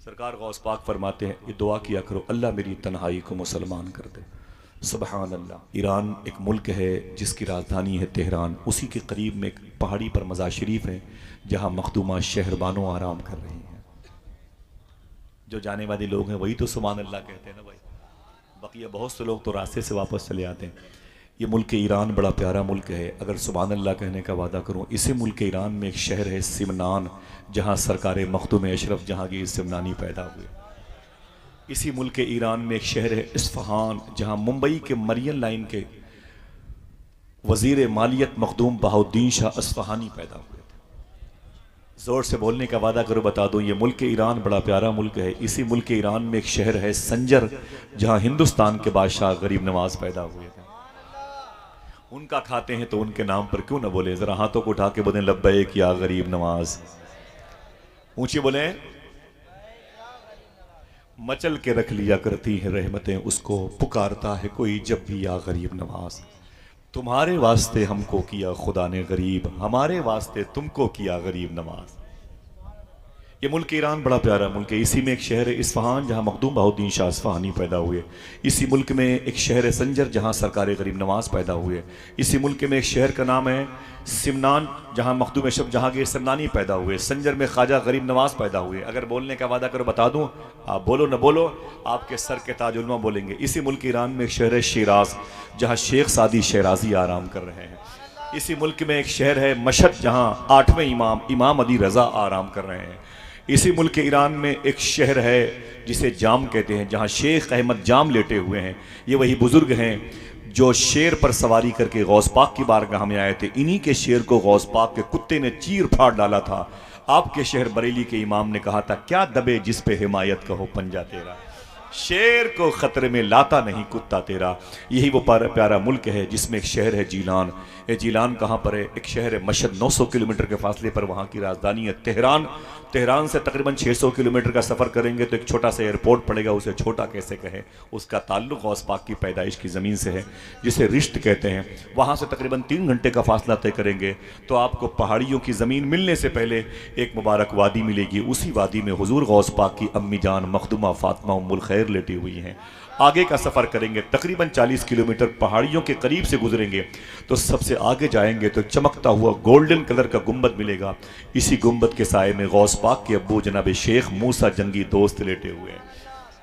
सरकार गौस पाक फरमाते हैं ये दुआ किया करो, अल्लाह मेरी तन्हाई को मुसलमान कर दे। सुबहान अल्लाह। ईरान एक मुल्क है जिसकी राजधानी है तेहरान। उसी के करीब में एक पहाड़ी पर मज़ार शरीफ है जहाँ मखदूमा शहरबानो आराम कर रही हैं। जो जाने वाले लोग हैं वही तो सुबहान अल्लाह कहते हैं ना भाई, बकिया बहुत से लोग तो रास्ते से वापस चले आते हैं। ये मुल्क ईरान बड़ा प्यारा मुल्क है। अगर सुबहान अल्लाह कहने का वादा करूँ, इसी मुल्क ईरान में एक शहर है सिमनान, जहाँ सरकार मखदूम अशरफ जहांगीर सिमनानी पैदा हुए। इसी मुल्क ईरान में एक शहर है इस्फहान, जहाँ मुंबई के मरियन लाइन के वजीर मालियत मखदूम बहाउद्दीन शाह इस्फहानी पैदा हुए थे। जोर से बोलने का वादा करो, बता दो ये मुल्क ईरान बड़ा प्यारा मुल्क है। इसी मुल्क ईरान में एक शहर है संजर, जहाँ हिंदुस्तान के बादशाह गरीब नवाज पैदा हुए थे। उनका खाते हैं तो उनके नाम पर क्यों ना बोले, जरा हाथों को उठा के बोले लब्बैक या गरीब नवाज, ऊंची बोले। मचल के रख लिया करती है रहमतें उसको, पुकारता है कोई जब भी या गरीब नवाज। तुम्हारे वास्ते हमको किया खुदा ने गरीब, हमारे वास्ते तुमको किया गरीब नवाज। ये मुल्क ईरान बड़ा प्यारा मुल्क है। इसी में एक शहर है इस्फहान, जहाँ मखदूम बहाउद्दीन शाह इस्फहानी पैदा हुए। इसी मुल्क में एक शहर है संजर, जहाँ सरकार गरीब नवाज पैदा हुए। इसी मुल्क में एक शहर का नाम है सिमनान, जहाँ मखदूम अशरफ जहांगीर सिमनानी पैदा हुए। संजर में ख्वाजा गरीब नवाज पैदा हुए। अगर बोलने का वादा करो बता दूँ, आप बोलो न बोलो, आपके सर के ताज उलमा बोलेंगे। इसी मुल्क ईरान में एक शहर है शिराज, जहाँ शेख सादी शहराजी आराम कर रहे हैं। इसी मुल्क में एक शहर है मशहद, जहाँ 8वें इमाम अली रज़ा आराम कर रहे हैं। इसी मुल्क ईरान में एक शहर है जिसे जाम कहते हैं, जहाँ शेख अहमद जाम लेटे हुए हैं। ये वही बुजुर्ग हैं जो शेर पर सवारी करके गौस पाक की बारगाह में आए थे। इन्हीं के शेर को गौस पाक के कुत्ते ने चीर फाड़ डाला था। आपके शहर बरेली के इमाम ने कहा था, क्या दबे जिस पे हिमायत का हो पंजा तेरा, शेर को खतरे में लाता नहीं कुत्ता तेरा। यही वो प्यारा मुल्क है जिसमें एक शहर है जीलान। ये जीलान कहाँ पर है? एक शहर है मशहद, 900 किलोमीटर के फासले पर। वहाँ की राजधानी है तेहरान। तेहरान से तकरीबन 600 किलोमीटर का सफ़र करेंगे तो एक छोटा सा एयरपोर्ट पड़ेगा, उसे छोटा कैसे कहें। उसका ताल्लुक गौस पाक की पैदाइश की ज़मीन से है, जिसे रिश्त कहते हैं। वहाँ से तकरीबन 3 घंटे का फासला तय करेंगे तो आपको पहाड़ियों की ज़मीन मिलने से पहले एक मुबारक वादी मिलेगी। उसी वादी में हुजूर गौस पाक की अम्मी जान मखदूमा फातिमा उम्मुल खैर लेटी हुई हैं। आगे का सफ़र करेंगे तकरीबन 40 किलोमीटर, पहाड़ियों के करीब से गुजरेंगे तो सबसे आगे जाएंगे तो चमकता हुआ गोल्डन कलर का गुंबद मिलेगा। इसी गुंबद के साए में गौस पाक के अब्बू जनाब शेख मूसा जंगी दोस्त लेटे हुए हैं।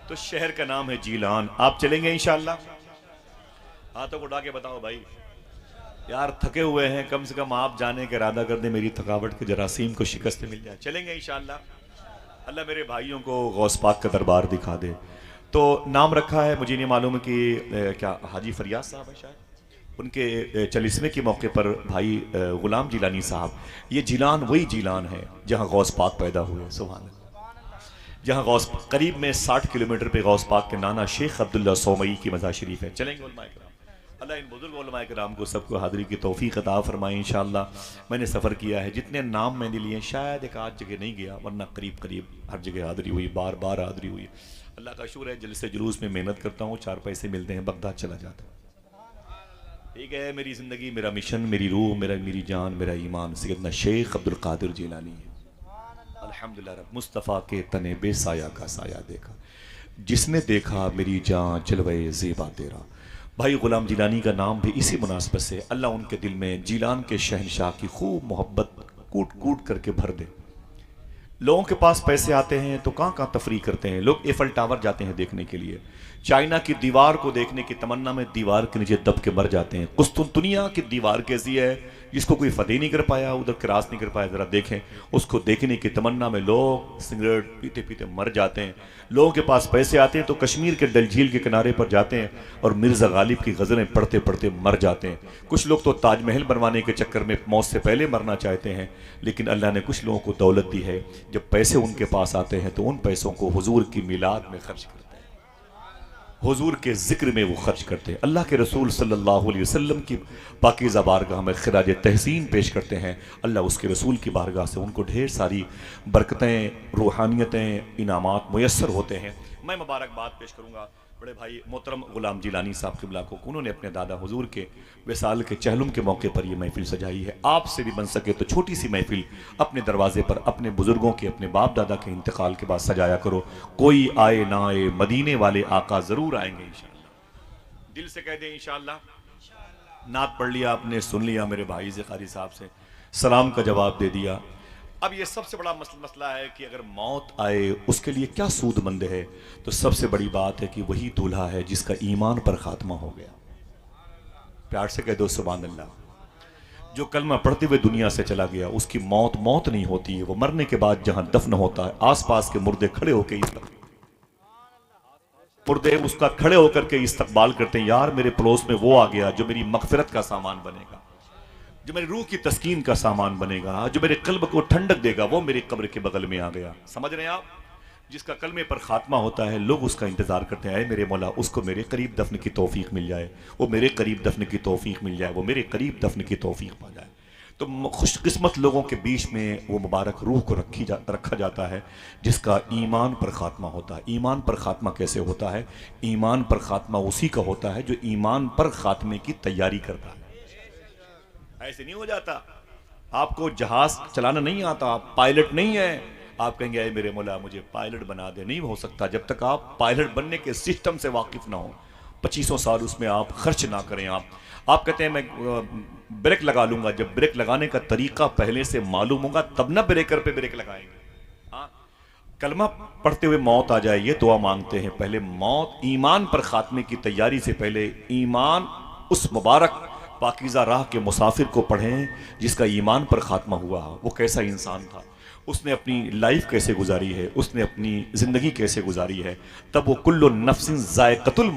तो शहर का नाम है जीलान। आप चलेंगे इंशाअल्लाह? हाथों को उठा के बताओ भाई। यार थके हुए हैं, कम से कम आप जाने का इरादा कर दें, मेरी थकावट के जरासीम को शिकस्त मिल जाए। चलेंगे इंशाअल्लाह। अल्लाह मेरे भाइयों को गौस पाक का दरबार दिखा दे। तो नाम रखा है, मुझे नहीं मालूम कि क्या हाजी फरियाद साहब है शायद, उनके 40वें के मौके पर भाई गुलाम जिलानी साहब। ये जिलान वही जिलान है जहाँ गौस पाक पैदा हुए। सुभान अल्लाह। जहाँ गौस करीब में 60 किलोमीटर पे गौस पाक के नाना शेख अब्दुल्ला सोमई की मज़ार शरीफ है। चलेंगे उलमाए किराम। अल्लाह इन बुजुर्ग उलमाए किराम को सबको हाज़िरी की तौफीक अता फरमाए इंशाअल्लाह। मैंने सफ़र किया है, जितने नाम मैंने लिए शायद एक आध जगह नहीं गया, वरना करीब करीब हर जगह हाज़िरी हुई, बार बार हाज़िरी हुई। अल्लाह का शुक्र है, जलसे जुलूस में मेहनत करता हूँ, 4 पैसे मिलते हैं, बगदाद चला जाता हूँ। ठीक है, मेरी ज़िंदगी, मेरा मिशन, मेरी रूह, मेरी जान, मेरा ईमान सैयदना शेख अब्दुल कादिर जिलानी है। अल्हम्दुलिल्लाह रब मुस्तफ़ा के तने बेसाया का साया देखा, जिसने देखा मेरी जान जलवे ज़ेबा तेरा। भाई गुलाम जिलानी का नाम भी इसी मुनासबत से, अल्लाह उनके दिल में जीलान के शहनशाह की खूब मोहब्बत कूट कूट करके भर दे। लोगों के पास पैसे आते हैं तो कहाँ कहाँ तफरी करते हैं लोग। एफल टावर जाते हैं देखने के लिए, चाइना की दीवार को देखने की तमन्ना में दीवार के नीचे दब के मर जाते हैं। कुस्तुनतुनिया की दीवार कैसी है जिसको कोई फतेह नहीं कर पाया, उधर क्रॉस नहीं कर पाया, ज़रा देखें। उसको देखने की तमन्ना में लोग सिगरेट पीते पीते मर जाते हैं। लोगों के पास पैसे आते हैं तो कश्मीर के डल झील के किनारे पर जाते हैं और मिर्ज़ा गालिब की गज़लें पढ़ते पढ़ते मर जाते हैं। कुछ लोग तो ताजमहल बनवाने के चक्कर में मौत से पहले मरना चाहते हैं। लेकिन अल्लाह ने कुछ लोगों को दौलत दी है, जब पैसे उनके पास आते हैं तो उन पैसों को हुजूर की मिलाद में खर्च करते हैं, हुजूर के जिक्र में वो खर्च करते हैं। अल्लाह के रसूल सल्लल्लाहु अलैहि वसल्लम की पाकीज़ा बारगाह में खिराज तहसीन पेश करते हैं। अल्लाह उसके रसूल की बारगाह से उनको ढेर सारी बरकतें, रूहानियतें, इनामात मुयस्सर होते हैं। मैं मुबारकबाद पेश करूँगा बड़े भाई मोहतरम गुलाम जिलानी साहब क़िबला को, उन्होंने अपने दादा हुजूर के विसाल के चहलुम के मौके पर यह महफिल सजाई है। आपसे भी बन सके तो छोटी सी महफिल अपने दरवाजे पर अपने बुजुर्गों के, अपने बाप दादा के इंतकाल के बाद सजाया करो। कोई आए ना आए, मदीने वाले आका जरूर आएंगे इंशाअल्लाह। दिल से कह दें इंशाअल्लाह। नात पढ़ लिया आपने, सुन लिया मेरे भाई ज़कारी साहब से, सलाम का जवाब दे दिया। अब ये सबसे बड़ा मसला है कि अगर मौत आए उसके लिए क्या सूदमंद है। तो सबसे बड़ी बात है कि वही दूल्हा है जिसका ईमान पर खात्मा हो गया। प्यार से कह दो सुभान अल्लाह। जो कलमा पढ़ते हुए दुनिया से चला गया, उसकी मौत मौत नहीं होती है। वो मरने के बाद जहां दफन होता है, आसपास के मुर्दे खड़े होकर मुर्दे उसका खड़े होकर के इस्तकबाल करते हैं, यार मेरे पड़ोस में वो आ गया जो मेरी मगफिरत का सामान बनेगा, जो मेरी रूह की तस्कीन का सामान बनेगा, जो मेरे कल्ब को ठंडक देगा, वो मेरे कब्र के बगल में आ गया। समझ रहे हैं आप? जिसका कलमे पर खात्मा होता है, लोग उसका इंतजार करते हैं, मेरे मौला उसको मेरे करीब दफन की तौफीक मिल जाए, वो मेरे करीब दफन की तौफीक मिल जाए, वो मेरे करीब दफन की तौफीक पा जाए। तो खुशकिस्मत लोगों के बीच में वो मुबारक रूह को रखा जाता है जिसका ईमान पर खात्मा होता है। ईमान पर खात्मा कैसे होता है? ईमान पर खात्मा उसी का होता है जो ईमान पर खात्मे की तैयारी करता है। ऐसे नहीं हो जाता। आपको जहाज चलाना नहीं आता, आप पायलट नहीं है, आप कहेंगे अरे मेरे मौला मुझे पायलट बना दे। नहीं हो सकता जब तक आप पायलट बनने के सिस्टम से वाकिफ ना हो। 2500 साल उसमें आप खर्च ना करें। आप कहते हैं मैं ब्रेक लगा लूंगा, जब ब्रेक लगाने का तरीका पहले से मालूम होगा तब ना ब्रेकर पे ब्रेक लगाएंगे। हाँ, कलमा पढ़ते हुए मौत आ जाए ये दुआ मांगते हैं। पहले मौत ईमान पर खात्मे की तैयारी से पहले ईमान उस मुबारक पाकीज़ा राह के मुसाफिर को पढ़ें जिसका ईमान पर खात्मा हुआ। वो कैसा इंसान था, उसने अपनी लाइफ कैसे गुजारी है, उसने अपनी ज़िंदगी कैसे गुजारी है। तब वो कुल्लु नफ्सिन ज़ायक़तुल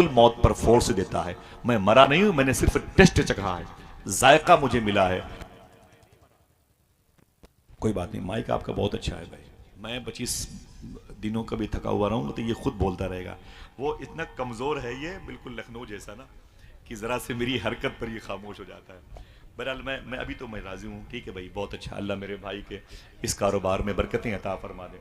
मौत पर फोर्स देता है। मैं मरा नहीं हूं, मैंने सिर्फ टेस्ट चखा है, जायका मुझे मिला है। कोई बात नहीं, माइक आपका बहुत अच्छा है भाई। मैं 25 दिनों का भी थका हुआ रहूंगा तो ये खुद बोलता रहेगा। वो इतना कमज़ोर है ये, बिल्कुल लखनऊ जैसा ना, कि ज़रा से मेरी हरकत पर ये खामोश हो जाता है। बहरहाल मैं अभी तो मैं राज़ी हूँ। ठीक है भाई, बहुत अच्छा। अल्लाह मेरे भाई के इस कारोबार में बरकतें अता फरमा दे,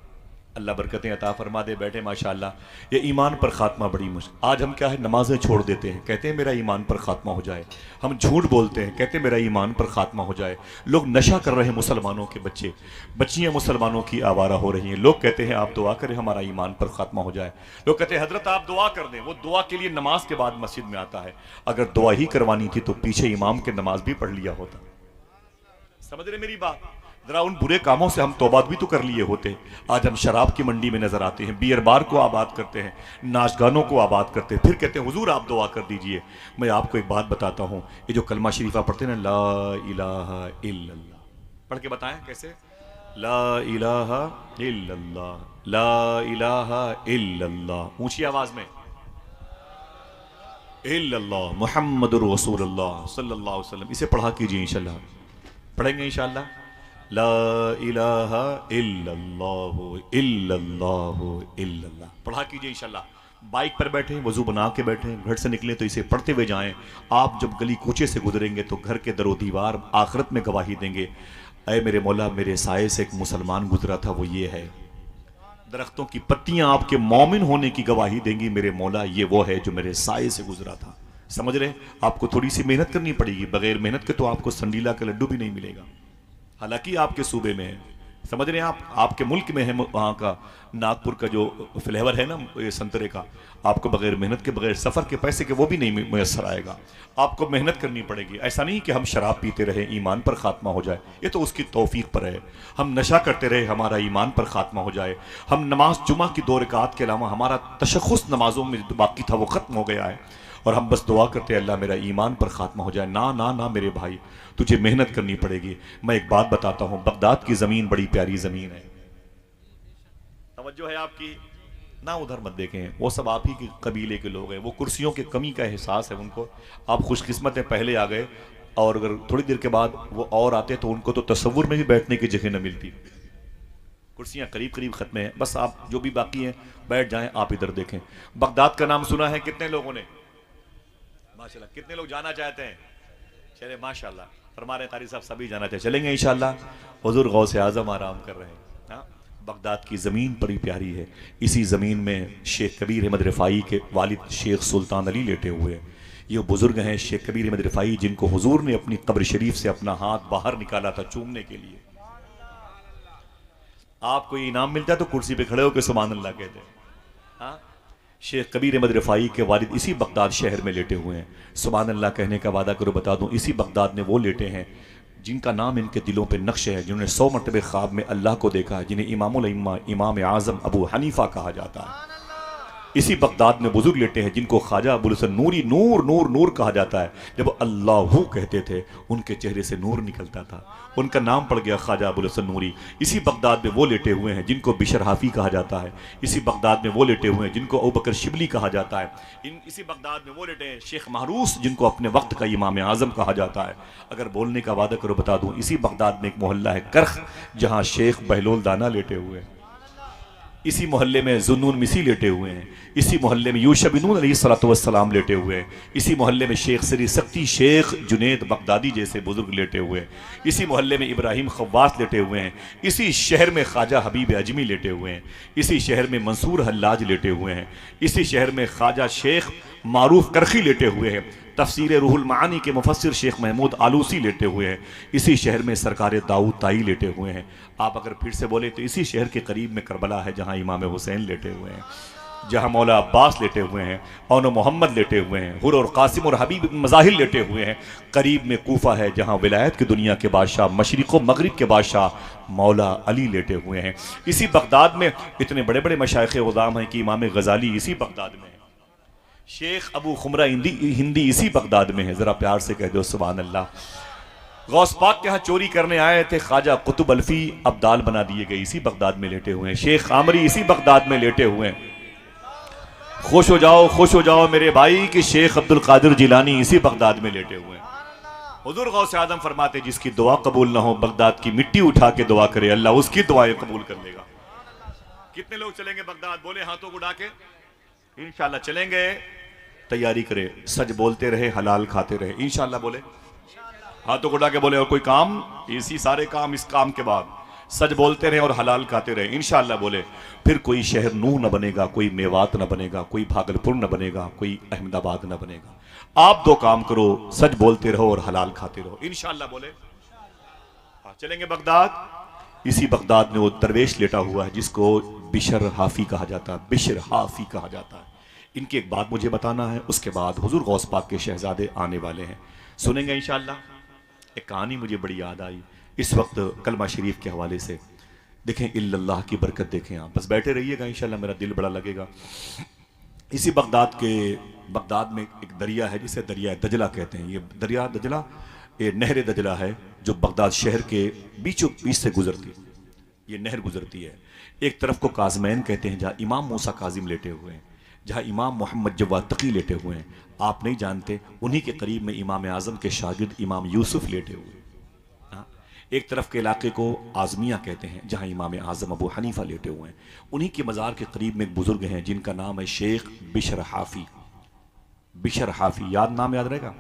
अल्लाह बरकतें अता फरमा दे। बैठे माशाअल्लाह। ये ईमान पर खात्मा बड़ी मुश्किल। आज हम क्या है, नमाजें छोड़ देते हैं, कहते हैं मेरा ईमान पर खात्मा हो जाए। हम झूठ बोलते हैं, कहते हैं मेरा ईमान पर खात्मा हो जाए। लोग नशा कर रहे हैं, मुसलमानों के बच्चे बच्चियां मुसलमानों की आवारा हो रही हैं। लोग कहते हैं आप दुआ करें हमारा ईमान पर खात्मा हो जाए। लोग कहते हैं हजरत आप दुआ कर दें। वो दुआ के लिए नमाज के बाद मस्जिद में आता है। अगर दुआ ही करवानी थी तो पीछे इमाम के नमाज भी पढ़ लिया होता। समझ रहे मेरी बात? जरा उन बुरे कामों से हम तौबा भी तो कर लिए होते। आज हम शराब की मंडी में नजर आते हैं, बियर बार को आबाद करते हैं, नाच गानों को आबाद करते हैं, फिर कहते हैं हुजूर आप दुआ कर दीजिए। मैं आपको एक बात बताता हूँ, ये जो कलमा शरीफा पढ़ते हैं ना, ला इलाहा इल्लल्लाह, पढ़ के बताएं कैसे? ला इलाहा इल्लल्लाह, ला इलाहा इल्लल्लाह, ऊंची आवाज में, इल्लल्लाह मुहम्मदुर रसूलुल्लाह सल्लल्लाहु अलैहि वसल्लम। इसे पढ़ा कीजिए इंशाल्लाह। पढ़ेंगे इंशाल्लाह। ला इलाहा इल्लल्लाहु इल्लल्लाहु इल्लल्लाह पढ़ा कीजिए इंशाल्लाह। बाइक पर बैठे, वजू बना के बैठे, घर से निकले तो इसे पढ़ते हुए जाएं। आप जब गली कूचे से गुजरेंगे तो घर के दरो दीवार आखिरत में गवाही देंगे, ऐ मेरे मौला मेरे साये से एक मुसलमान गुजरा था, वो ये है। दरख्तों की पत्तियां आपके मोमिन होने की गवाही देंगी, मेरे मौला ये वो है जो मेरे साये से गुजरा था। समझ रहे? आपको थोड़ी सी मेहनत करनी पड़ेगी, बगैर मेहनत के तो आपको संडीला का लड्डू भी नहीं मिलेगा। हालांकि आपके सूबे में है, समझ रहे हैं आप, आपके मुल्क में है, वहाँ का नागपुर का जो फ्लेवर है ना ये संतरे का, आपको बगैर मेहनत के, बगैर सफ़र के, पैसे के वो भी नहीं मैसर आएगा। आपको मेहनत करनी पड़ेगी। ऐसा नहीं कि हम शराब पीते रहे ईमान पर खात्मा हो जाए, ये तो उसकी तौफीक पर है। हम नशा करते रहे हमारा ईमान पर खात्मा हो जाए। हम नमाज जुमा की 2 रकात के अलावा हमारा तशख़्ख़ुस नमाजों में जो बाकी था वो ख़त्म हो गया है और हम बस दुआ करते हैं अल्लाह मेरा ईमान पर खात्मा हो जाए। ना ना ना मेरे भाई, तुझे मेहनत करनी पड़ेगी। मैं एक बात बताता हूं, बगदाद की जमीन बड़ी प्यारी जमीन है, तवज्जो है आपकी ना, उधर मत देखें, वो सब आप ही के कबीले के लोग हैं। वो कुर्सियों की कमी का एहसास है उनको। आप खुशकिस्मत है पहले आ गए, और अगर थोड़ी देर के बाद वो और आते तो उनको तो तसव्वुर में भी बैठने की जगह न मिलती। कुर्सियां करीब करीब खत्म है, बस आप जो भी बाकी हैं बैठ जाएं। आप इधर देखें, बगदाद का नाम सुना है कितने लोगों ने? माशाल्लाह। कितने लोग जाना चाहते हैं? चले माशाल्लाह, फरमा रहे कारी साहब सभी जाना चाहते। चलेंगे इंशाल्लाह। हुजूर गौसे आजम आराम कर रहे हैं। हाँ, बगदाद की ज़मीन बड़ी प्यारी है। इसी ज़मीन में शेख कबीर अहमद रिफ़ाई के वालिद शेख सुल्तान अली लेटे हुए हैं। ये बुज़ुर्ग हैं शेख कबीर अहमद रिफ़ाई, जिनको हुजूर ने अपनी कब्र शरीफ से अपना हाथ बाहर निकाला था चूमने के लिए। आपको ये इनाम मिलता है तो कुर्सी पे खड़े होकर सुभान अल्लाह कहते हैं। हाँ, शेख कबीर अहमद रिफ़ाई के वालिद इसी बगदाद शहर में लेटे हुए हैं। सुभान अल्लाह कहने का वादा करो बता दूं, इसी बगदाद में वो लेटे हैं जिनका नाम इनके दिलों पे नक्श है, जिन्होंने 100 मरतबे ख्वाब में अल्लाह को देखा है, जिन्हें इमामुल इम्मा इमाम आज़म अबू हनीफा कहा जाता है। इसी बगदाद में बुजुर्ग लेटे हैं जिनको ख्वाजा अबुल हसन नूरी नूर नूर नूर कहा जाता है। जब अल्लाहू कहते थे उनके चेहरे से नूर निकलता था, उनका नाम पड़ गया ख्वाजा अबुल हसन नूरी। इसी बगदाद में वो लेटे हुए हैं जिनको बिशर हाफी कहा जाता है। इसी बगदाद में वो लेटे हुए हैं जिनको अबू बकर शिबली कहा जाता है। इसी बगदाद में वो लेटे हैं शेख महरूस, जिनको अपने वक्त का इमाम आज़म कहा जाता है। अगर बोलने का वादा करो बता दूं, इसी बगदाद में एक मोहल्ला है करख, जहाँ शेख बहलोल दाना लेटे हुए हैं। इसी मोहल्ले में जुन्नून मिसी लेटे हुए हैं। इसी मोहल्ले में यूशा बिन नून अलैहिस्सलातु वस्सलाम लेटे हुए हैं। इसी मोहल्ले में शेख सरी सख्ती शेख जुनेद बगदादी जैसे बुजुर्ग लेटे हुए हैं। इसी मोहल्ले में इब्राहिम खव्वास लेटे हुए हैं। इसी शहर में ख्वाजा हबीब अजमी लेटे हुए हैं। इसी शहर में मंसूर हल्लाज लेटे हुए हैं। इसी शहर में ख्वाजा शेख मारूफ करखी लेटे हुए हैं। तफसीर रूहुल मानी के मुफस्सिर शेख महमूद आलूसी लेटे हुए हैं। इसी शहर में सरकार दाऊद ताई लेटे हुए हैं। आप अगर फिर से बोले तो इसी शहर के करीब में करबला है, जहाँ इमाम हुसैन लेटे हुए हैं, जहाँ मौला अब्बास लेटे हुए हैं, औन मोहम्मद लेटे हुए हैं, हुर और कासिम और हबीब मज़ाहिर लेटे हुए हैं। करीब में कूफा है, जहाँ विलायत की दुनिया के बादशाह मशरिक़ व मगरिब के बादशाह मौला अली लेटे हुए हैं। इसी बगदाद में इतने बड़े बड़े मशाइख़ गुज़ाम हैं कि इमाम गज़ाली इसी बगदाद में है। शेख अबू खुमरा हिंदी इसी बगदाद में है। ज़रा प्यार से कह दो सुभान अल्लाह। गौस पाक के यहाँ चोरी करने आए थे ख्वाजा कुतुब अल्फी, अब्दाल बना दिए गए, इसी बगदाद में लेटे हुए हैं। शेख आमरी इसी बगदाद में लेटे हुए हैं। खुश हो जाओ मेरे भाई कि शेख अब्दुल कादिर जिलानी इसी बगदाद में लेटे हुए हैं। हुजूर गौस आदम फरमाते जिसकी दुआ कबूल ना हो, बगदाद की मिट्टी उठा के दुआ करे, अल्लाह उसकी दुआएं कबूल कर लेगा। कितने लोग चलेंगे बगदाद? बोले हाथों को उठा के। इंशाल्लाह चलेंगे। तैयारी करे, सच बोलते रहे, हलाल खाते रहे। इंशाल्लाह बोले, हाथों को उठा के बोले। और कोई काम, इसी सारे काम इस काम के बाद सच बोलते रहे और हलाल खाते रहे। इंशाल्लाह बोले। फिर कोई शहर नूह न बनेगा, कोई मेवात न बनेगा, कोई भागलपुर न बनेगा, कोई अहमदाबाद न बनेगा। आप दो काम करो, सच बोलते रहो और हलाल खाते रहो। इंशाल्लाह बोले। चलेंगे बगदाद। इसी बगदाद में वो दरवेश लेटा हुआ है जिसको बिशर हाफी कहा जाता है। बिशर हाफी कहा जाता है। इनकी एक बात मुझे बताना है, उसके बाद हुजूर गौस पाक के शहजादे आने वाले हैं, सुनेंगे इंशाल्लाह। एक कहानी मुझे बड़ी याद आई इस वक्त कलमा शरीफ के हवाले से। देखें इल्लल्लाह की बरकत देखें। आप बस बैठे रहिएगा, इंशाल्लाह मेरा दिल बड़ा लगेगा। इसी बगदाद में एक दरिया है जिसे दरिया दजला कहते हैं। ये दरिया दजला, ये नहर दजला है जो बगदाद शहर के बीचों बीच से गुजरती है। ये नहर गुजरती है। एक तरफ को काज़मैन कहते हैं, जहाँ इमाम मूसा काजिम लेटे हुए हैं, जहाँ इमाम मोहम्मद जवाद तकी लेटे हुए हैं। आप नहीं जानते, उन्हीं के करीब में इमाम आज़म के शागिर्द इमाम यूसुफ लेटे हुए हैं। एक तरफ के इलाके को आज़मिया कहते हैं, जहाँ इमाम आज़म अबू हनीफा लेटे हुए हैं। उन्हीं के मज़ार के करीब में एक बुज़ुर्ग हैं जिनका नाम है शेख बिशर हाफी। बिशर हाफी, नाम याद रहेगा,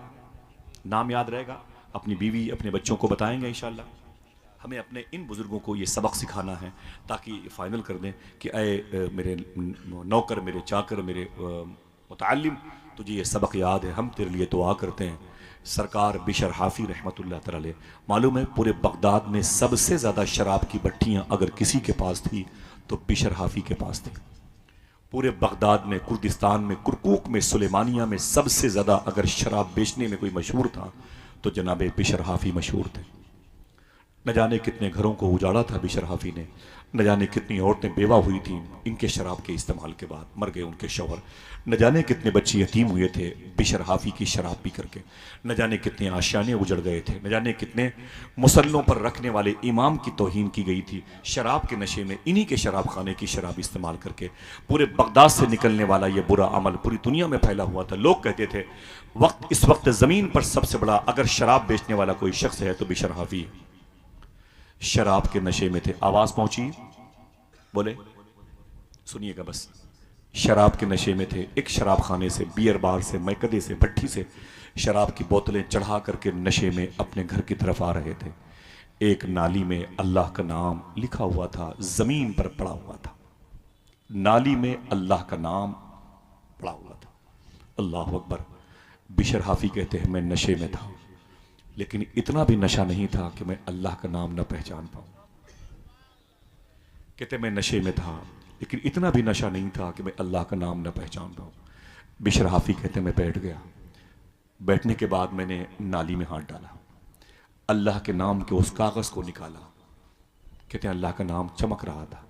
नाम याद रहेगा। अपनी बीवी अपने बच्चों को बताएंगे इंशाल्लाह। हमें अपने इन बुज़ुर्गों को ये सबक सिखाना है ताकि फ़ाइनल कर दें कि अय मेरे नौकर, मेरे चाकर, मेरे मुतअल्लिम, तुझे ये सबक याद है, हम तेरे लिए दुआ करते हैं। सरकार बिशर हाफी रहमतुल्लाह तआला अलैह, मालूम है पूरे बगदाद में सबसे ज़्यादा शराब की भट्टियाँ अगर किसी के पास थी तो बिशर हाफी के पास थी। पूरे बगदाद में, कुर्दिस्तान में, कुरकुक में, सुलेमानिया में सबसे ज़्यादा अगर शराब बेचने में कोई मशहूर था तो जनाब बिशर हाफी मशहूर थे। न जाने कितने घरों को उजाड़ा था बिशर हाफी ने, न जाने कितनी औरतें बेवा हुई थीं इनके शराब के इस्तेमाल के बाद, मर गए उनके शौहर। न जाने कितने बच्चे यतीम हुए थे बिशर हाफी की शराब पी करके। न जाने कितने आशियाने उजड़ गए थे। न जाने कितने मुसल्लों पर रखने वाले इमाम की तौहीन की गई थी शराब के नशे में, इन्हीं के शराब खाने की शराब इस्तेमाल करके। पूरे बगदाद से निकलने वाला ये बुरा अमल पूरी दुनिया में फैला हुआ था। लोग कहते थे इस वक्त ज़मीन पर सबसे बड़ा अगर शराब बेचने वाला कोई शख्स है तो बिशर हाफी है। शराब के नशे में थे। आवाज पहुंची? बोले, सुनिएगा बस। शराब के नशे में थे। एक शराब खाने से, बियर बार से, मैकदे से, भट्टी से शराब की बोतलें चढ़ा करके नशे में अपने घर की तरफ आ रहे थे। एक नाली में अल्लाह का नाम लिखा हुआ था, जमीन पर पड़ा हुआ था। नाली में अल्लाह का नाम पड़ा हुआ था। अल्लाह अकबर। बिशर हाफी कहते हैं मैं नशे में था, लेकिन इतना भी नशा नहीं था कि मैं अल्लाह का नाम न पहचान पाऊं। कहते मैं नशे में था, लेकिन इतना भी नशा नहीं था कि मैं अल्लाह का नाम न पहचान पाऊं। बिशर हाफी कहते मैं बैठ गया। बैठने के बाद मैंने नाली में हाथ डाला, अल्लाह के नाम के उस कागज को निकाला। कहते हैं अल्लाह का नाम चमक रहा था।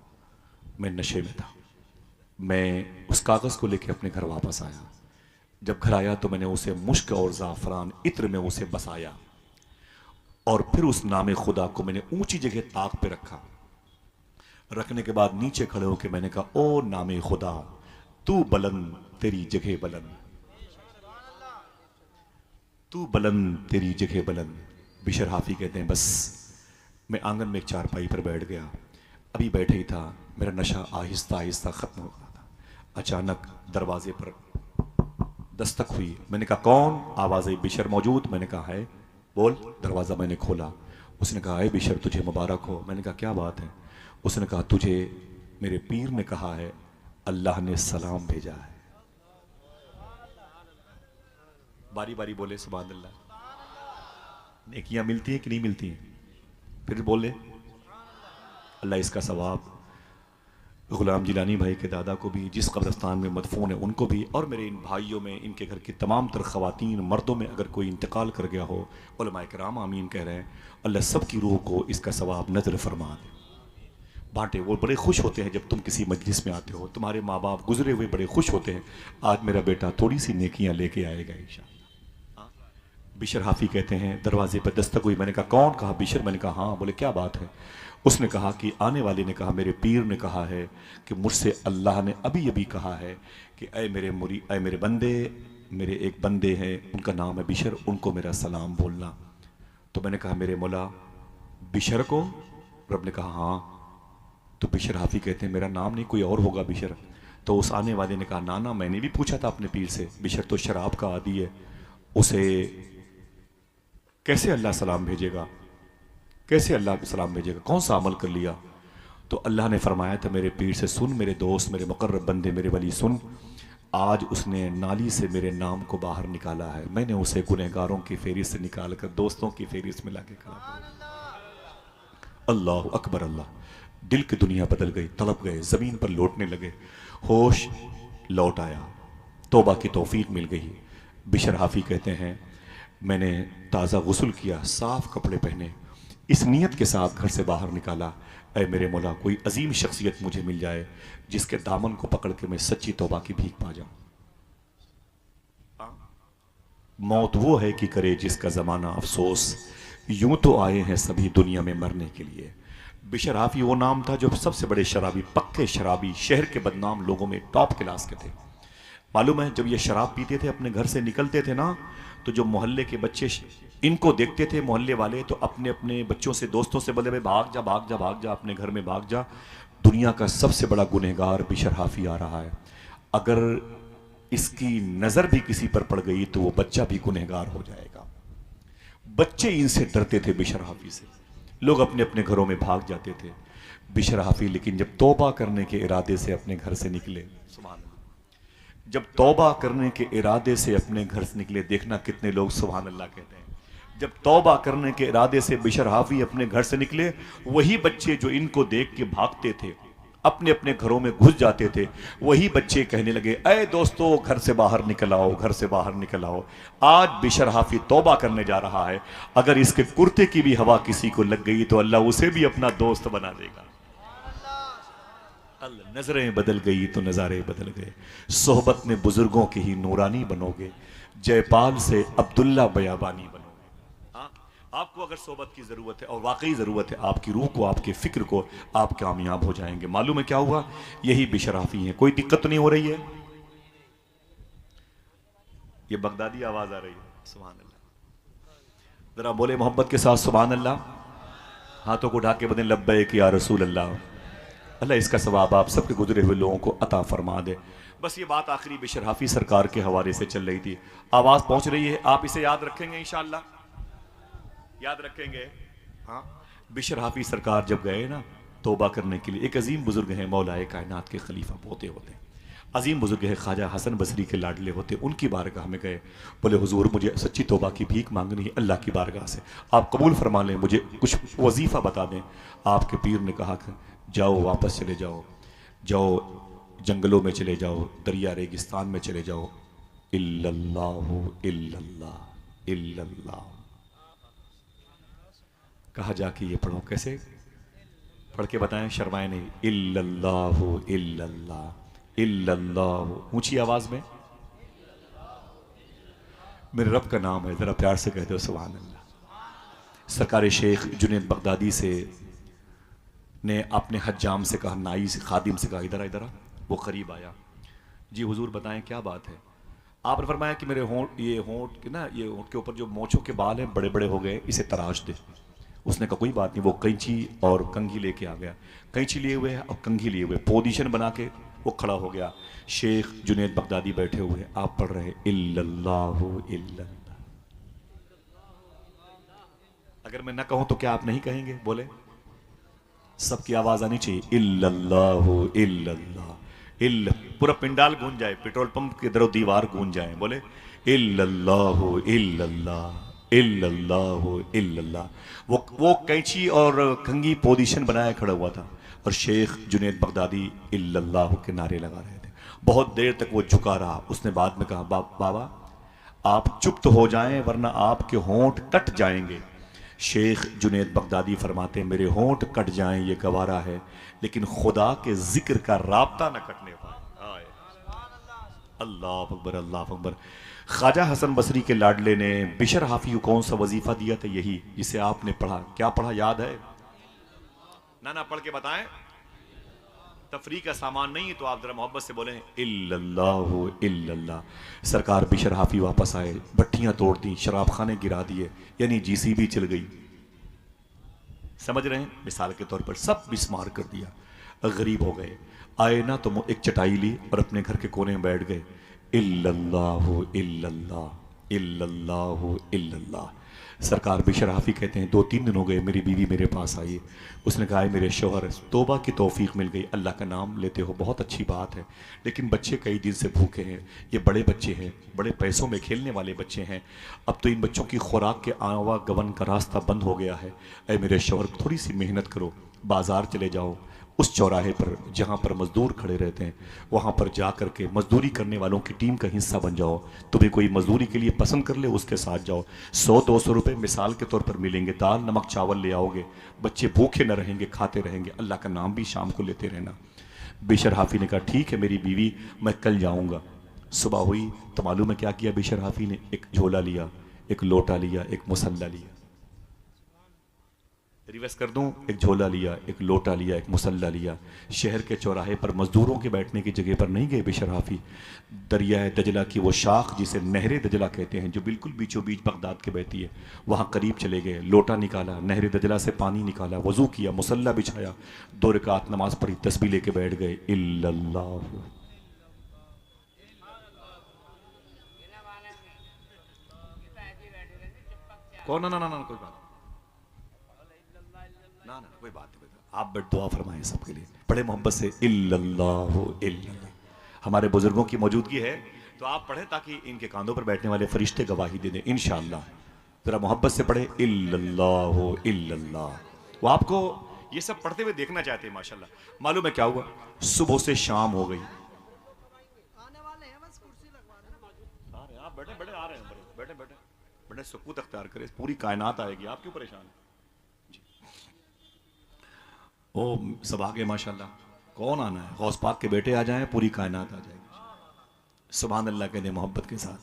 मैं नशे में था। मैं उस कागज को लेकर अपने घर वापस आया। जब घर आया तो मैंने उसे मुश्क और ज़ाफ़रान इत्र में उसे बसाया, और फिर उस नाम खुदा को मैंने ऊंची जगह ताक पे रखा। रखने के बाद नीचे खड़े होकर मैंने कहा, ओ नाम खुदा, तू बुलंद तेरी जगह बुलंद, तू बुलंद तेरी जगह बुलंद। बिशर हाफी कहते हैं बस मैं आंगन में एक चारपाई पर बैठ गया। अभी बैठे ही था, मेरा नशा आहिस्ता आहिस्ता खत्म हो रहा था। अचानक दरवाजे पर दस्तक हुई। मैंने कहा कौन? आवाज़ आई, बिशर मौजूद? मैंने कहा है, बोल। दरवाज़ा मैंने खोला। उसने कहा है बिशर तुझे मुबारक हो। मैंने कहा क्या बात है? उसने कहा तुझे मेरे पीर ने कहा है, अल्लाह ने सलाम भेजा है। बारी बारी बोले सुभान अल्लाह। नेकियां मिलती हैं कि नहीं मिलती हैं? फिर बोले अल्लाह इसका सवाब गुलाम जिलानी भाई के दादा को भी, जिस कब्रिस्तान में मदफून है उनको भी, और मेरे इन भाइयों में, इनके घर की तमाम तर ख़वातीन मर्दों में अगर कोई इंतकाल कर गया हो, उलमाए किराम आमीन कह रहे हैं। अल्लाह सब की रूह को इसका सवाब नज़र फरमा दे, बांटे। वो बड़े खुश होते हैं जब तुम किसी मजलिस में आते हो। तुम्हारे माँ बाप गुजरे हुए बड़े खुश होते हैं, आज मेरा बेटा थोड़ी सी नेकियां लेके आएगा इंशाअल्लाह। बिशर हाफी कहते हैं दरवाजे पर दस्तक हुई। मैंने कहा कौन? कहा बिशर। मैंने कहा हाँ। बोले क्या बात है? उसने कहा कि आने वाले ने कहा मेरे पीर ने कहा है कि मुझसे अल्लाह ने अभी अभी कहा है कि ऐ मेरे बंदे, मेरे एक बंदे हैं उनका नाम है बिशर, उनको मेरा सलाम बोलना। तो मैंने कहा मेरे मौला बिशर को? रब ने कहा हाँ। तो बिशर हाफी कहते हैं मेरा नाम नहीं कोई और होगा बिशर। तो उस आने वाले ने कहा ना ना, मैंने भी पूछा था अपने पीर से, बिशर तो शराब का आदी है, उसे कैसे अल्लाह सलाम भेजेगा? कैसे अल्लाह सलाम भेजेगा? कौन सा अमल कर लिया? तो अल्लाह ने फरमाया था मेरे पीर से, सुन मेरे दोस्त, मेरे मुकर्रब बंदे, मेरे वली, सुन, आज उसने नाली से मेरे नाम को बाहर निकाला है। मैंने उसे गुनहगारों की फेरिस्त से निकाल कर दोस्तों की फेरिस्त में लाके खड़ा। अल्लाह अकबर। अल्लाह। दिल की दुनिया बदल गई, तड़प गए, ज़मीन पर लौटने लगे, होश लौट आया, तौबा की तौफीक मिल गई। बिशर हाफी कहते हैं मैंने ताज़ा गुस्ल किया, साफ कपड़े पहने, इस नीयत के साथ घर से बाहर निकाला, ऐ मेरे मौला कोई अजीम शख्सियत मुझे मिल जाए जिसके दामन को पकड़ के मैं सच्ची तौबा की भीख पा जाऊं। मौत वो है कि करे जिसका ज़माना अफसोस, यूं तो आए हैं सभी दुनिया में मरने के लिए। बिशर हाफी वो नाम था जो सबसे बड़े शराबी, पक्के शराबी, शहर के बदनाम लोगों में टॉप क्लास के थे। मालूम है जब ये शराब पीते थे, अपने घर से निकलते थे ना, तो जो मोहल्ले के बच्चे इनको देखते थे, मोहल्ले वाले, तो अपने अपने बच्चों से, दोस्तों से बोले भाग जा भाग जा भाग जा, अपने घर में भाग जा, दुनिया का सबसे बड़ा गुनहगार बिशर हाफी आ रहा है। अगर इसकी नज़र भी किसी पर पड़ गई तो वो बच्चा भी गुनहगार हो जाएगा। बच्चे इनसे डरते थे बिशर हाफी से, लोग अपने अपने घरों में भाग जाते थे। बिशर हाफी लेकिन जब तौबा करने के इरादे से अपने घर से निकले, सुभान अल्लाह, जब तौबा करने के इरादे से अपने घर से निकले, देखना कितने लोग सुभान अल्लाह कहते हैं। जब तौबा करने के इरादे से बिशर हाफी अपने घर से निकले, वही बच्चे जो इनको देख के भागते थे, अपने अपने घरों में घुस जाते थे, वही बच्चे कहने लगे ऐ दोस्तों घर से बाहर निकल आओ, घर से बाहर निकल आओ। आज बिशर हाफी तौबा करने जा रहा है, अगर इसके कुर्ते की भी हवा किसी को लग गई तो अल्लाह उसे भी अपना दोस्त बना देगा। नजरें बदल गई तो नज़ारे बदल गए, सोहबत में बुजुर्गों की ही नूरानी बनोगे, जयपाल से अब्दुल्ला बयाबानी बनोगे। हाँ, आपको अगर सोहबत की ज़रूरत है, और वाकई ज़रूरत है, आपकी रूह को, आपके फ़िक्र को, आप कामयाब हो जाएंगे। मालूम है क्या हुआ? यही बिशर हाफी है। कोई दिक्कत तो नहीं हो रही है? ये बगदादी आवाज़ आ रही है, सुभान अल्लाह। ज़रा बोले मोहब्बत के साथ सुभान अल्लाह। हाथों को उठा के बदले लब्बैक या रसूल अल्लाह। अल्लाह इसका सवाब आप सबके गुजरे हुए लोगों को अता फरमा दे। बस ये बात आखिरी बिशर हाफी सरकार के हवाले से चल रही थी। आवाज़ पहुंच रही है, आप इसे याद रखेंगे इंशाअल्लाह? याद रखेंगे? हाँ, बिशर हाफी सरकार जब गए ना तौबा करने के लिए, एक अजीम बुजुर्ग हैं मौलाए कायनात के खलीफा पोते होते हैं, अजीम बुजुर्ग है ख्वाजा हसन बसरी के लाडले होते, उनकी बारगाह में गए। बोले हुजूर मुझे सच्ची तौबा की भीख मांगनी है अल्लाह की बारगाह से, आप कबूल फरमा लें, मुझे कुछ वजीफ़ा बता दें। आपके पीर ने कहा कि जाओ वापस चले जाओ, जाओ जंगलों में चले जाओ, दरिया रेगिस्तान में चले जाओ, इल्लल्लाहु इल्लल्लाह इल्लल्लाह। कहा जाके ये पढ़ो, कैसे पढ़ के बताएं, शर्माए नहीं, इल्लल्लाहु इल्लल्लाह इल्लल्लाह, ऊंची आवाज में। मेरे रब का नाम है, जरा प्यार से कहते हो सुभान अल्लाह। सरकार शेख जुनैद बगदादी से ने अपने हज्जाम से कहा, नाई से, खादिम से कहा, इधर इधर। वो करीब आया, जी हुजूर बताएं क्या बात है। आपने फरमाया कि मेरे होंठ, ये होंठ के ना, ये होंठ के ऊपर जो मोछों के बाल हैं बड़े बड़े हो गए, इसे तराश दे। उसने कहा कोई बात नहीं। वो कैंची और कंघी लेके आ गया, कैंची लिए हुए और कंघी लिए हुए, पोजीशन बना के वो खड़ा हो गया। शेख जुनैद बगदादी बैठे हुए, आप पढ़ रहे इल्लल्लाहु इल्लल्लाह। अगर मैं ना कहूं तो क्या आप नहीं कहेंगे? बोले, सबकी आवाज आनी चाहिए, इल्लल्लाहु इल्लल्लाह इल्ल, पूरा पिंडाल गूंज जाए, पेट्रोल पंप की तरफ दीवार गूंज जाए। बोले इल्लल्लाहु इल्लल्लाह इल्लल्लाहु इल्लल्लाह। वो कैंची और कंघी पोजीशन बनाया खड़ा हुआ था और शेख जुनैद बगदादी इल्लल्लाह के नारे लगा रहे थे। बहुत देर तक वो झुका रहा। उसने बाद में कहा, बाबा आप चुप तो हो जाएं वरना आपके होंठ कट जाएंगे। शेख जुनैद बगदादी फरमाते, मेरे होंठ कट जाएं ये गवारा है, लेकिन खुदा के जिक्र का राब्ता न कटने पाए। अल्लाह अकबर अल्लाह अकबर। ख्वाजा हसन बसरी के लाडले ने बिशर हाफी को कौन सा वजीफा दिया था? यही जिसे आपने पढ़ा। क्या पढ़ा, याद है? ना पढ़ के बताएं, तफरी का सामान नहीं है तो आप जरा मोहब्बत से बोलें इल्लल्लाहु इल्लल्लाह। सरकार बिशर हाफी वापस आए, भट्टियां तोड़ दी, शराब खाने गिरा दिए, यानी जीसीबी चल गई। समझ रहे हैं? मिसाल के तौर पर सब बिस्मार कर दिया, गरीब हो गए। आए ना तो एक चटाई ली और अपने घर के कोने में बैठ गए, इल्लल्लाहु इल्लल्लाह इल्लल्लाहु इल्लल्लाह। सरकार बिशर हाफी कहते हैं 2-3 दिन हो गए, मेरी बीवी मेरे पास आई। उसने कहा, मेरे शोहर तौबा की तौफीक मिल गई, अल्लाह का नाम लेते हो, बहुत अच्छी बात है, लेकिन बच्चे कई दिन से भूखे हैं, ये बड़े बच्चे हैं, बड़े पैसों में खेलने वाले बच्चे हैं, अब तो इन बच्चों की खुराक के आवागमन का रास्ता बंद हो गया है। ऐ मेरे शोहर थोड़ी सी मेहनत करो, बाज़ार चले जाओ, उस चौराहे पर जहाँ पर मजदूर खड़े रहते हैं वहाँ पर जा कर के मजदूरी करने वालों की टीम का हिस्सा बन जाओ। तुम्हें कोई मजदूरी के लिए पसंद कर ले, उसके साथ जाओ, 100-200 रुपये मिसाल के तौर पर मिलेंगे, दाल नमक चावल ले आओगे, बच्चे भूखे न रहेंगे, खाते रहेंगे, अल्लाह का नाम भी शाम को लेते रहना। बिशर हाफी ने कहा, ठीक है मेरी बीवी, मैं कल जाऊँगा। सुबह हुई तो मालूम है क्या किया बिशर हाफी ने? एक झोला लिया, एक लोटा लिया, एक मुसल्ला लिया। रिवर्स कर दूं, एक झोला लिया, एक लोटा लिया, एक मुसल्ला लिया। शहर के चौराहे पर मजदूरों के बैठने की जगह पर नहीं गए बिशर हाफी, दरिया दजला की वो शाख जिसे नहर दजला कहते हैं, जो बिल्कुल बीचों बीच बगदाद के बहती है, वहाँ करीब चले गए। लोटा निकाला, नहर दजला से पानी निकाला, वजू किया, मुसल्ला बिछाया, 2 रकात नमाज पढ़ी, तस्बीह लेके बैठ गए, इल्लल्लाह। कौन? ना कोई बात ना कोई बात नहीं, आप बट दुआ फरमाएं सबके लिए, बड़े मोहब्बत से इल्लल्लाहु इल्लल्लाह। हमारे बुजुर्गों की मौजूदगी है तो आप पढ़ें ताकि इनके कांधों पर बैठने वाले फरिश्ते गवाही दे दें इंशाअल्लाह। जरा मोहब्बत से पढ़े इल्लल्लाहु इल्लल्लाह। वो आपको ये सब पढ़ते हुए देखना चाहते हैं माशाल्लाह। मालूम है क्या हुआ? सुबह से शाम हो गई, आप बैठे बैठे आ रहे हैं, बैठे बैठे बैठे सुकूत अख्तियार करें, पूरी कायनात आएगी, आप क्यों परेशान हैं? ओ सब आगे माशाल्लाह। कौन आना है? गौस पाक के बेटे आ जाएं, पूरी कायनात आ जाएगी। सुभान अल्लाह कहते मोहब्बत के साथ।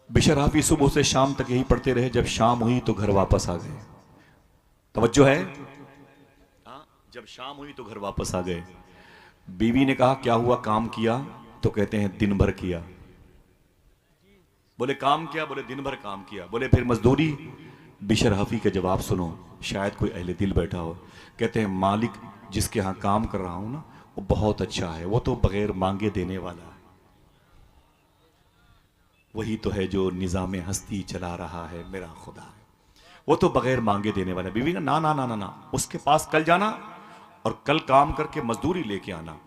बिशर हाफी सुबह से शाम तक यही पढ़ते रहे, जब शाम हुई तो घर वापस आ गए। तवज्जो है? जब शाम हुई तो घर वापस आ गए। बीवी ने कहा क्या हुआ, काम किया? तो कहते हैं दिन भर किया। बोले काम किया? बोले दिन भर काम किया। बोले फिर मजदूरी? बिशर हाफी का जवाब सुनो, शायद कोई अहले दिल बैठा हो। कहते हैं मालिक जिसके यहाँ काम कर रहा हूं ना, वो बहुत अच्छा है, वो तो बगैर मांगे देने वाला है, वही तो है जो निज़ाम हस्ती चला रहा है, मेरा खुदा है। वो तो बगैर मांगे देने वाला। बीवी का ना ना ना ना ना, उसके पास कल जाना और कल काम करके मजदूरी लेके आना,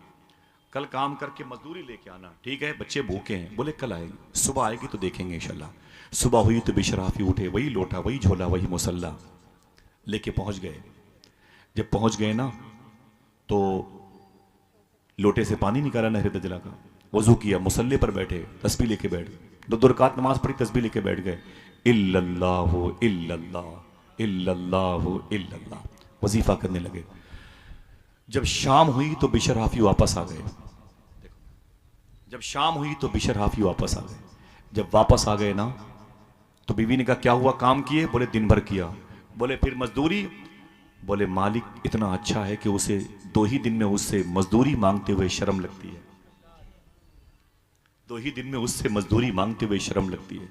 कल काम करके मजदूरी लेके आना। ठीक है, बच्चे भूखे हैं, बोले कल आएगी, सुबह आएगी तो देखेंगे इंशाल्लाह। सुबह हुई तो बेशराफी उठे, वही लोटा वही झोला वही मुसल्ला लेके पहुंच गए। जब पहुंच गए ना तो लोटे से पानी निकाला नहर दजला का, वजू किया, मुसल्ले पर बैठे, तस्बीह लेके बैठ गए, दो रकात नमाज पढ़ी, तस्बीह लेके बैठ गए, इल्लल्लाहु इल्लल्लाह इल्लल्लाहु इल्लल्लाह, वजीफा करने लगे। जब शाम हुई तो बिशर हाफी वापस आ गए। जब शाम हुई तो बिशर हाफी वापस आ गए। जब वापस आ गए ना तो बीवी ने कहा क्या हुआ, काम किए? बोले दिन भर किया। बोले फिर मजदूरी? बोले मालिक इतना अच्छा है कि उसे 2 ही दिन में उससे मजदूरी मांगते हुए शर्म लगती है। 2 ही दिन में उससे मजदूरी मांगते हुए शर्म लगती है।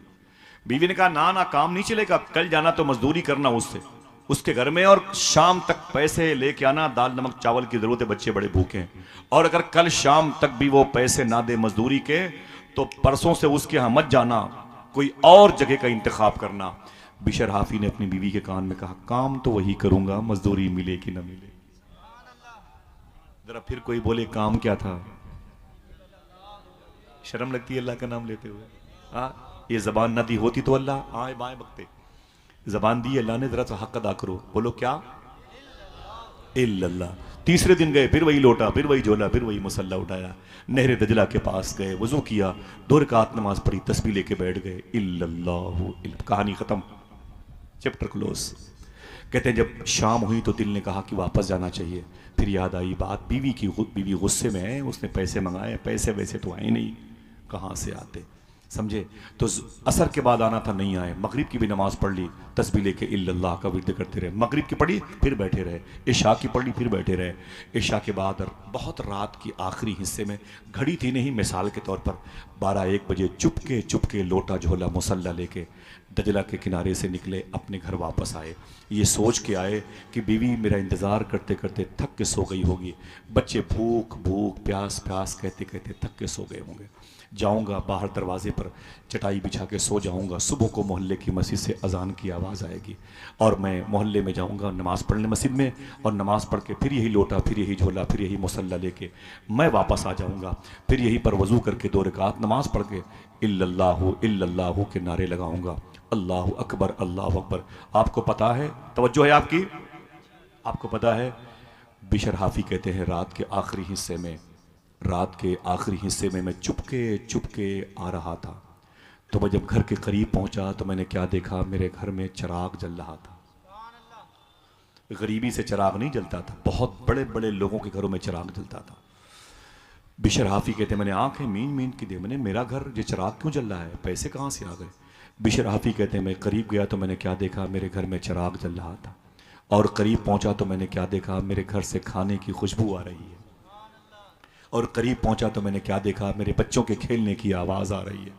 बीवी ने कहा ना ना, काम नहीं चलेगा, कल जाना तो मजदूरी करना उससे, उसके घर में, और शाम तक पैसे लेके आना, दाल नमक चावल की जरूरत है, बच्चे बड़े भूखे हैं। और अगर कल शाम तक भी वो पैसे ना दे मजदूरी के तो परसों से उसके यहां मत जाना, कोई और जगह का इंतखाब करना। बिशर हाफी ने अपनी बीवी के कान में कहा काम तो वही करूंगा, मजदूरी मिले कि ना मिले। जरा फिर कोई बोले काम क्या था? शर्म लगती है अल्लाह का नाम लेते हुए। ये जबान ना दी होती तो अल्लाह आए बाएं बकते, जबान दी अल्लाह ने, जरा सा हक अदा करो, बोलो क्या? इल्लल्लाह। तीसरे दिन गए, फिर वही लोटा, फिर वही झोला, फिर वही मुसल्ला उठाया, नहर दजला के पास गए, वजू किया, 2 रकात नमाज पढ़ी, तस्बीह लेके बैठ गए, इल्लल्लाहु इल्लल्लाह। कहानी खत्म, चैप्टर क्लोज। कहते हैं जब शाम हुई तो दिल ने कहा कि वापस जाना चाहिए। फिर याद आई बात बीवी की, बीवी गुस्से में है, उसने पैसे मंगाए, पैसे वैसे तो आए नहीं, कहाँ से आते, समझे? तो असर के बाद आना था, नहीं आए। मगरिब की भी नमाज पढ़ ली, तस्बीह लेके इल्लल्लाह का विर्द करते रहे। मगरिब की पढ़ी फिर बैठे रहे, इशा की पढ़ी फिर बैठे रहे। इशा के बाद बहुत रात की आखिरी हिस्से में, घड़ी थी नहीं, मिसाल के तौर पर 12-1 बजे चुपके चुपके लोटा झोला मुसल्ला लेके दजला के किनारे से निकले, अपने घर वापस आए। ये सोच के आए कि बीवी मेरा इंतज़ार करते करते थक के सो गई होगी, बच्चे भूख भूख प्यास प्यास कहते कहते थक के सो गए होंगे, जाऊंगा बाहर दरवाजे पर चटाई बिछा के सो जाऊंगा, सुबह को मोहल्ले की मस्जिद से अजान की आवाज़ आएगी और मैं मोहल्ले में जाऊंगा नमाज़ पढ़ने मस्जिद में, और नमाज़ पढ़ के फिर यही लोटा, फिर यही झोला, फिर यही मुसल्ला लेके मैं वापस आ जाऊंगा, फिर यहीं पर वज़ू करके 2 रकात नमाज़ पढ़ के इल्लल्लाहु इल्लल्लाहु के नारे लगाऊंगा, अल्लाहु अकबर अल्लाहु अकबर। आपको पता है, तवज्जो है आपकी, आपको पता है बिशर हाफी कहते हैं रात के आखिरी हिस्से में, रात के आखिरी हिस्से में मैं चुपके चुपके आ रहा था, तो मैं जब घर के करीब पहुंचा तो मैंने क्या देखा, मेरे घर में चिराग जल रहा था। गरीबी से चिराग नहीं जलता था, बहुत बड़े बड़े लोगों के घरों में चिराग जलता था। बिशर हाफी कहते मैंने आंखें मीन मीन की दे, मैंने मेरा घर ये चिराग क्यों जल रहा है, पैसे कहाँ से आ गए? बिशर हाफी कहते हैं मैं करीब गया तो मैंने क्या देखा, मेरे घर में चिराग जल रहा था, और करीब पहुंचा तो मैंने क्या देखा, मेरे घर से खाने की खुशबू आ रही है, और करीब पहुंचा तो मैंने क्या देखा, मेरे बच्चों के खेलने की आवाज़ आ रही है,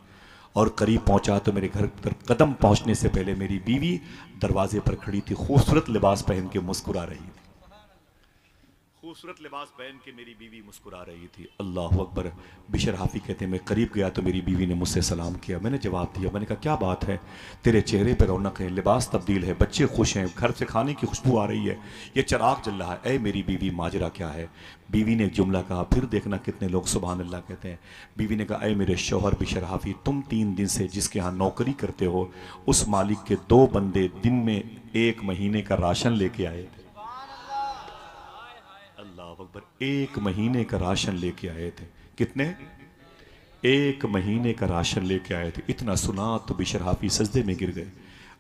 और करीब पहुंचा तो मेरे घर पर कदम पहुंचने से पहले मेरी बीवी दरवाजे पर खड़ी थी, खूबसूरत लिबास पहन के मुस्कुरा रही थी, खूबसूरत लिबास पहन के मेरी बीवी मुस्कुरा रही थी। अल्लाह अकबर। बिशर हाफी कहते हैं मैं करीब गया तो मेरी बीवी ने मुझसे सलाम किया, मैंने जवाब दिया, मैंने कहा क्या बात है, तेरे चेहरे पर रौनक है, लिबास तब्दील है, बच्चे खुश हैं, घर से खाने की खुशबू आ रही है, ये चिराग जल रहा है, ऐ मेरी बीवी माजरा क्या है? बीवी ने एक जुमला कहा, फिर देखना कितने लोग सुभान अल्लाह कहते हैं। बीवी ने कहा ऐ मेरे शौहर बिशर हाफी, तुम 3 दिन से जिसके यहाँ नौकरी करते हो उस मालिक के 2 बंदे दिन में 1 महीने का राशन लेके आए थे। अल्लाह अकबर, 1 महीने का राशन लेके आए थे। कितने? 1 महीने का राशन लेके आए थे। इतना सुना तो बिशर हाफी सजदे में गिर गए,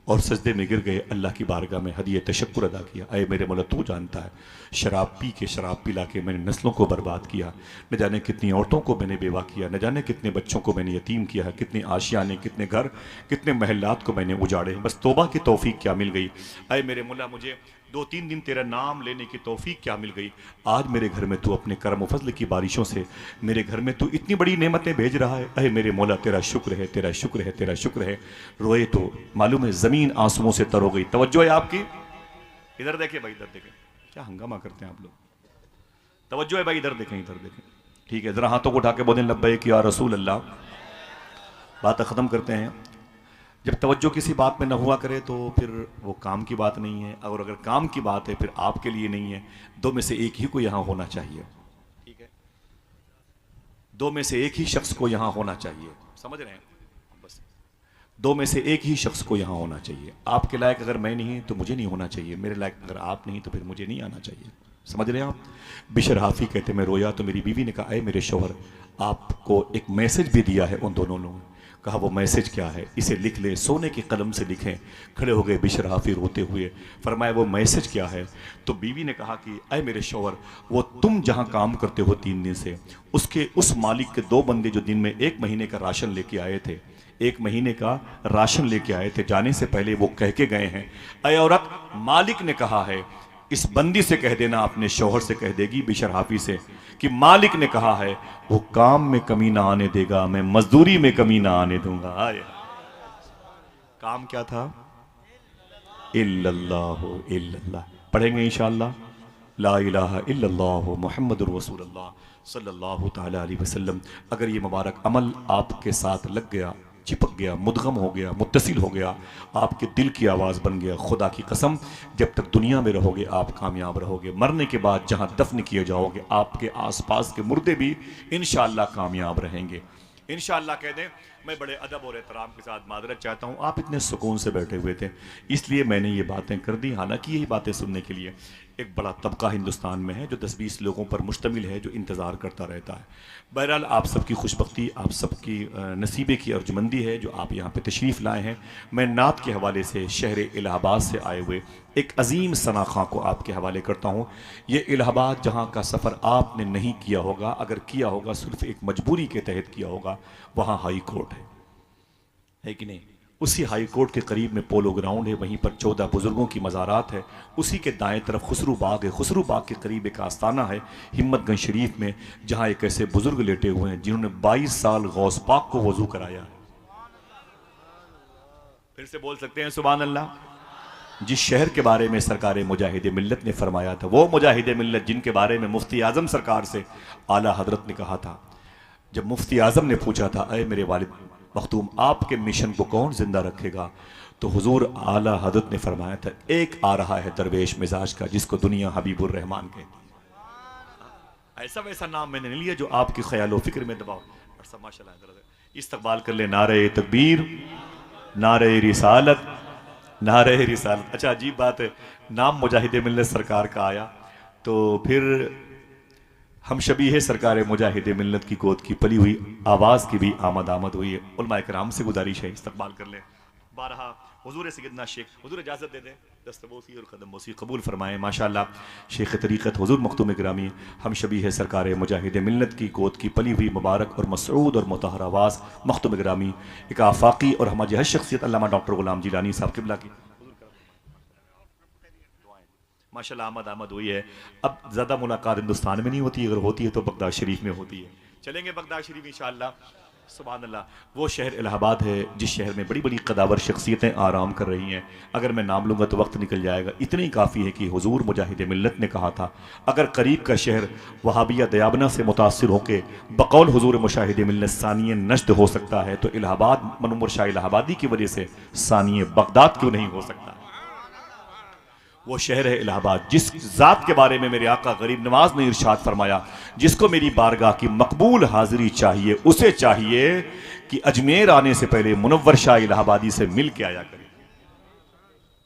और सजदे में गिर गए, अल्लाह की बारगाह में हदिया तशक्कुर अदा किया। अय मेरे मौला तू जानता है शराब पिला के मैंने नस्लों को बर्बाद किया, न जाने कितनी औरतों को मैंने बेवा किया, न जाने कितने बच्चों को मैंने यतीम किया है, कितने आशियाने, कितने घर, कितने महल्लात को मैंने उजाड़े, बस तौबा की तौफीक क्या मिल गई। अय मेरे मौला मुझे 2-3 दिन तेरा नाम लेने की तौफीक क्या मिल गई। आज मेरे घर में तू अपने करम व फजल की बारिशों से मेरे घर में तू इतनी बड़ी नेमतें भेज रहा है। अहे मेरे मौला तेरा शुक्र है, तेरा शुक्र है, तेरा शुक्र है। रोए तो मालूम है ज़मीन आंसुओं से तर हो गई। तवज्जो है आपकी, इधर देखें भाई, इधर देखें, क्या हंगामा करते हैं आप लोग। तवज्जो है भाई, इधर देखें, इधर देखें, ठीक है। जरा हाथों को उठा के बोलें लब्बैक या रसूल अल्लाह। बात ख़त्म करते हैं। जब तवज्जो किसी बात में न हुआ करे तो फिर वो काम की बात नहीं है, और अगर काम की बात है फिर आपके लिए नहीं है। दो में से एक ही को यहाँ होना चाहिए, ठीक है? दो में से एक ही शख्स को यहाँ होना चाहिए, समझ रहे हैं? बस दो में से एक ही शख्स को यहाँ होना चाहिए। आपके लायक अगर मैं नहीं तो मुझे नहीं होना चाहिए, मेरे लायक अगर आप नहीं तो फिर मुझे नहीं आना चाहिए। समझ रहे हैं आप? बिशर हाफी कहते मैं रोया तो मेरी बीवी ने कहा, अरे मेरे शौहर, आपको एक मैसेज भी दिया है उन दोनों ने। कहा वो मैसेज क्या है? इसे लिख ले, सोने की कलम से लिखें। खड़े हो गए बिशर हाफी रोते हुए, फरमाया वो मैसेज क्या है? तो बीवी ने कहा कि अय मेरे शौहर, वो तुम जहां काम करते हो 3 दिन से, उसके उस मालिक के 2 बंदे जो दिन में 1 महीने का राशन लेके आए थे, 1 महीने का राशन लेके आए थे, जाने से पहले वो कह के गए हैं, अय औरत, मालिक ने कहा है इस बंदी से कह देना, अपने शौहर से कह देगी बिशर हाफी से, कि मालिक ने कहा है वो काम में कमी ना आने देगा, मैं मजदूरी में कमी ना आने दूंगा। आए काम क्या था? इल्लल्लाहु इल्लल्लाह। पढ़ेंगे इंशाअल्लाह, ला इलाहा इल्लल्लाहु मुहम्मदुर रसूलुल्लाह सल्लल्लाहु ताला अलैहि वसल्लम। अगर ये मुबारक अमल आपके साथ लग गया, चिपक गया, मुदगम हो गया, मुत्तसिल हो गया, आपके दिल की आवाज़ बन गया, खुदा की कसम जब तक दुनिया में रहोगे आप कामयाब रहोगे। मरने के बाद जहाँ दफन किए जाओगे आपके आसपास के मुर्दे भी इंशाअल्लाह कामयाब रहेंगे। इंशाअल्लाह कह दें। मैं बड़े अदब और एहतराम के साथ मादरत चाहता हूँ, आप इतने सुकून से बैठे हुए थे इसलिए मैंने ये बातें कर दी। हालांकि यही बातें सुनने के लिए एक बड़ा तबका हिंदुस्तान में है जो 10-20 लोगों पर मुश्तमिल है, जो इंतज़ार करता रहता है। बहरहाल आप सबकी खुशबख्ती, आप सबकी नसीबे की अर्जुमंदी है जो आप यहाँ पे तशरीफ़ लाए हैं। मैं नात के हवाले से शहर इलाहाबाद से आए हुए एक अजीम सना खां को आपके हवाले करता हूँ। ये इलाहाबाद जहाँ का सफ़र आपने नहीं किया होगा, अगर किया होगा सिर्फ एक मजबूरी के तहत किया होगा, वहाँ हाई कोर्ट है कि नहीं? उसी हाई कोर्ट के करीब में पोलो ग्राउंड है, वहीं पर 14 बुजुर्गों की मज़ारात है। उसी के दाएं तरफ खुसरू बाग है, खुसरू बाग के करीब एक आस्ताना है हिम्मतगंज शरीफ में, जहाँ एक ऐसे बुजुर्ग लेटे हुए हैं जिन्होंने 22 साल गौस पाक को वजू कराया है। फिर से बोल सकते हैं सुभान अल्लाह। जिस शहर के बारे में सरकार मुजाहिद मिल्लत ने फरमाया था, वो मुजाहिद मिल्लत जिनके बारे में मुफ्ती आज़म सरकार से आला हजरत ने कहा था, जब मुफ्ती आज़म ने पूछा था, अय मेरे वालिद मखतूम, आपके मिशन को कौन जिंदा रखेगा? तो हुजूर आला हजरत ने फरमाया था, एक आ रहा है दरवेश मिजाज का जिसको दुनिया हबीबुर रहमान कहती है। ऐसा वैसा नाम मैंने नहीं लिया जो आपकी ख्यालो फिक्र में दबाओ। माशाल्लाह इस्तकबाल कर ले, नारे तकबीर, नारे रिसालत, नारे रिसालत। अच्छा अजीब बात है, नाम मुजाहिद मिल्लत सरकार का आया तो फिर हम शबीह सरकार मुजाहिद मिल्लत की गोद की पली हुई आवाज़ की भी आमद हुई है। उलमा इकराम से गुजारिश है इस्तकबाल कर ले। बारहा हुजूर सैयदना शेख, हुजूर इजाज़त दे दें, दस्तबोसी और कदमबोसी कबूल फरमाएँ। माशाअल्लाह शेख तरीक़त हुजूर मखदूम गिरामी हम शबीह सरकार मुजाहिद मिल्लत की गोद की पली हुई मुबारक और मसऊद और मुतहर आवाज़ मखदूम गिरामी एक आफाकी और हमारी हर शख्सियत अल्लामा डॉक्टर गुलाम जिलानी साहब क़िबला की माशाल्लाह आमद हुई है। अब ज़्यादा मुलाकात हिंदुस्तान में नहीं होती, अगर होती है तो बगदाद शरीफ में होती है। चलेंगे बगदाद शरीफ इंशाअल्लाह। सुभान अल्लाह। वो शहर इलाहाबाद है जिस शहर में बड़ी बड़ी कदावर शख्सियतें आराम कर रही हैं। अगर मैं नाम लूँगा तो वक्त निकल जाएगा। इतनी ही काफ़ी है कि हुजूर मुजाहिद मिल्लत ने कहा था, अगर करीब का शहर वहाबिया दयाबना से मुतासिर होकर बकौल हुजूर मुजाहिद मिल्लत सानिय नश्द हो सकता है, तो इलाहाबाद मनूवर शाह इलाहाबादी की वजह से सानिय बगदाद क्यों नहीं हो सकता? वो शहर है इलाहाबाद जिस ज़ात के बारे में मेरे आका गरीब नवाज ने इरशाद फरमाया, जिसको मेरी बारगाह की मकबूल हाजिरी चाहिए, उसे चाहिए कि अजमेर आने से पहले मुनव्वर शाह इलाहाबादी से मिल के आया करे।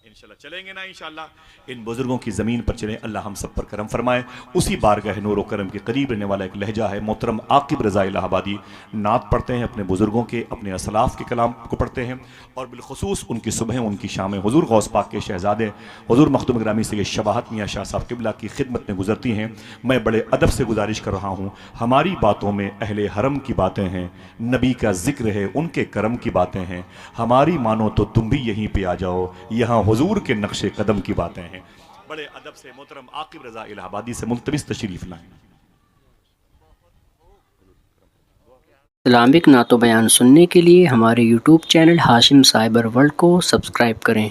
इंशाल्लाह चलेंगे ना इंशाल्लाह। इन बुजुर्गों की ज़मीन पर चलें, अल्लाह हम सब पर करम फरमाए। उसी बारगाह नूर करम के करीब रहने वाला एक लहजा है मोहतरम आकिब रज़ा इलाहाबादी। नात पढ़ते हैं, अपने बुजुर्गों के, अपने असलाफ के कलाम को पढ़ते हैं और बिलखुसूस उनकी सुबह उनकी शामें हुजूर गौस पाक के शहजादे हुजूर मखदूम गिरामी से शबाहत मियाँ शाह साहब क़िबला की खिदमत में गुजरती हैं। मैं बड़े अदब से गुजारिश कर रहा हूँ, हमारी बातों में अहले हरम की बातें हैं, नबी का जिक्र है, उनके करम की बातें हैं। हमारी मानो तो तुम भी यहीं पे आ जाओ, यहाँ हुजूर के नक्शे कदम की बातें हैं। बड़े अदब से मोहतरम आकिब रज़ा इलाहाबादी से मुल्तमिस तशरीफ लाएं। इस्लामिक नातो बयान सुनने के लिए हमारे YouTube channel Hashim cyber world को सब्सक्राइब करें।